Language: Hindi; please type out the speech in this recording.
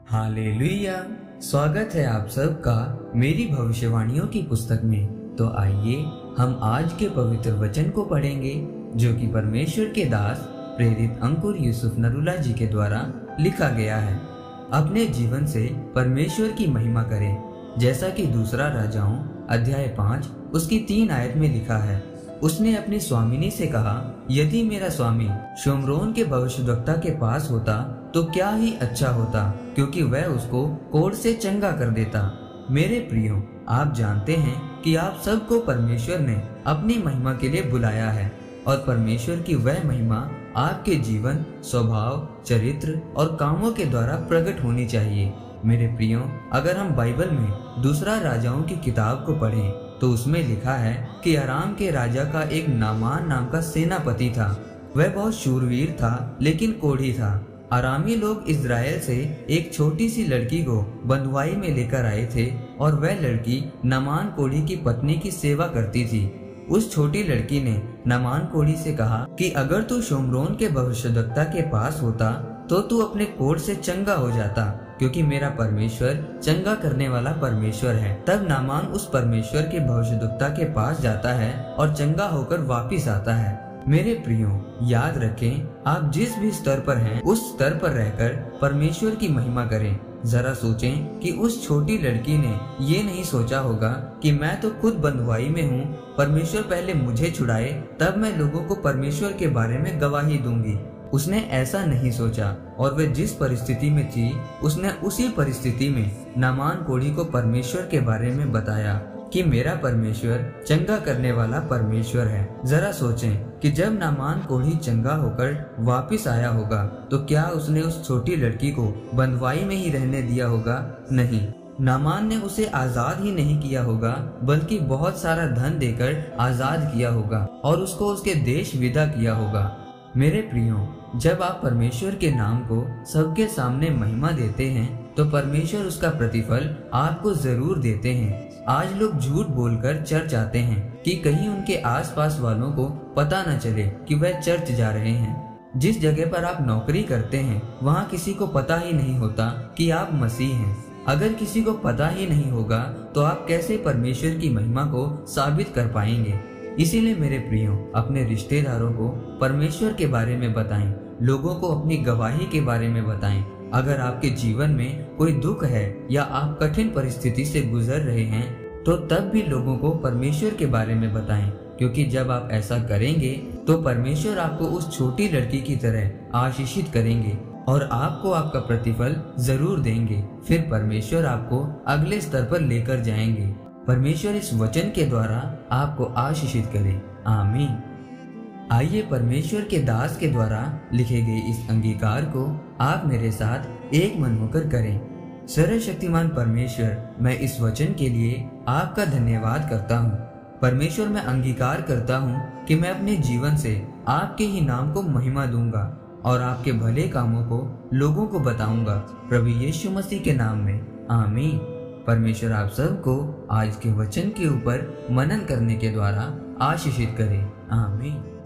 हालेलुया। स्वागत है आप सबका मेरी भविष्यवाणियों की पुस्तक में। तो आइए हम आज के पवित्र वचन को पढ़ेंगे जो कि परमेश्वर के दास प्रेरित अंकुर यूसुफ नरूला जी के द्वारा लिखा गया है। अपने जीवन से परमेश्वर की महिमा करें, जैसा कि दूसरा राजाओं अध्याय 5 उसकी 3 आयत में लिखा है। उसने अपनी स्वामिनी से कहा, यदि मेरा स्वामी शोमरोन के भविष्यद्वक्ता के पास होता तो क्या ही अच्छा होता, क्योंकि वह उसको कोढ़ से चंगा कर देता। मेरे प्रियो, आप जानते हैं कि आप सबको परमेश्वर ने अपनी महिमा के लिए बुलाया है और परमेश्वर की वह महिमा आपके जीवन, स्वभाव, चरित्र और कामों के द्वारा प्रकट होनी चाहिए। मेरे प्रियो, अगर हम बाइबल में दूसरा राजाओं की किताब को पढ़ें तो उसमें लिखा है कि अराम के राजा का एक नामान नाम का सेनापति था। वह बहुत शूरवीर था, लेकिन कोढ़ी था। अरामी लोग इज़राइल से एक छोटी सी लड़की को बंधुआई में लेकर आए थे और वह लड़की नामान कोढ़ी की पत्नी की सेवा करती थी। उस छोटी लड़की ने नामान कोढ़ी से कहा कि अगर तू शोमरोन के भविष्यद्वक्ता के पास होता तो तू अपने कोढ़ से चंगा हो जाता, क्योंकि मेरा परमेश्वर चंगा करने वाला परमेश्वर है। तब नामान उस परमेश्वर के भविष्यद्वक्ता के पास जाता है और चंगा होकर वापिस आता है। मेरे प्रियो, याद रखें, आप जिस भी स्तर पर हैं उस स्तर पर रहकर परमेश्वर की महिमा करें। जरा सोचें कि उस छोटी लड़की ने ये नहीं सोचा होगा कि मैं तो खुद बंधुआई में हूँ, परमेश्वर पहले मुझे छुड़ाए तब मैं लोगों को परमेश्वर के बारे में गवाही दूंगी। उसने ऐसा नहीं सोचा और वह जिस परिस्थिति में थी उसने उसी परिस्थिति में नामान कोढ़ी को परमेश्वर के बारे में बताया कि मेरा परमेश्वर चंगा करने वाला परमेश्वर है। जरा सोचें कि जब नामान कोढ़ी चंगा होकर वापिस आया होगा तो क्या उसने उस छोटी लड़की को बंधुआई में ही रहने दिया होगा? नहीं, नामान ने उसे आजाद ही नहीं किया होगा, बल्कि बहुत सारा धन देकर आजाद किया होगा और उसको उसके देश विदा किया होगा। मेरे प्रियो, जब आप परमेश्वर के नाम को सबके सामने महिमा देते हैं तो परमेश्वर उसका प्रतिफल आपको जरूर देते हैं। आज लोग झूठ बोलकर चर्च आते हैं कि कहीं उनके आसपास वालों को पता न चले कि वह चर्च जा रहे हैं। जिस जगह पर आप नौकरी करते हैं वहाँ किसी को पता ही नहीं होता कि आप मसीह हैं। अगर किसी को पता ही नहीं होगा तो आप कैसे परमेश्वर की महिमा को साबित कर पाएंगे? इसीलिए मेरे प्रियो, अपने रिश्तेदारों को परमेश्वर के बारे में बताएं, लोगों को अपनी गवाही के बारे में बताएं। अगर आपके जीवन में कोई दुख है या आप कठिन परिस्थिति से गुजर रहे हैं तो तब भी लोगों को परमेश्वर के बारे में बताएं, क्योंकि जब आप ऐसा करेंगे तो परमेश्वर आपको उस छोटी लड़की की तरह आशीषित करेंगे और आपको आपका प्रतिफल जरूर देंगे। फिर परमेश्वर आपको अगले स्तर पर लेकर जाएंगे। परमेश्वर इस वचन के द्वारा आपको आशीषित करे। आमीन। आइए परमेश्वर के दास के द्वारा लिखे गए इस अंगीकार को आप मेरे साथ एक मन होकर करें। सर्वशक्तिमान परमेश्वर, मैं इस वचन के लिए आपका धन्यवाद करता हूँ। परमेश्वर, मैं अंगीकार करता हूँ कि मैं अपने जीवन से आपके ही नाम को महिमा दूंगा और आपके भले कामों को लोगों को बताऊंगा, प्रभु यीशु मसीह के नाम में। आमीन। परमेश्वर आप सबको आज के वचन के ऊपर मनन करने के द्वारा आशीषित करे। आमीन।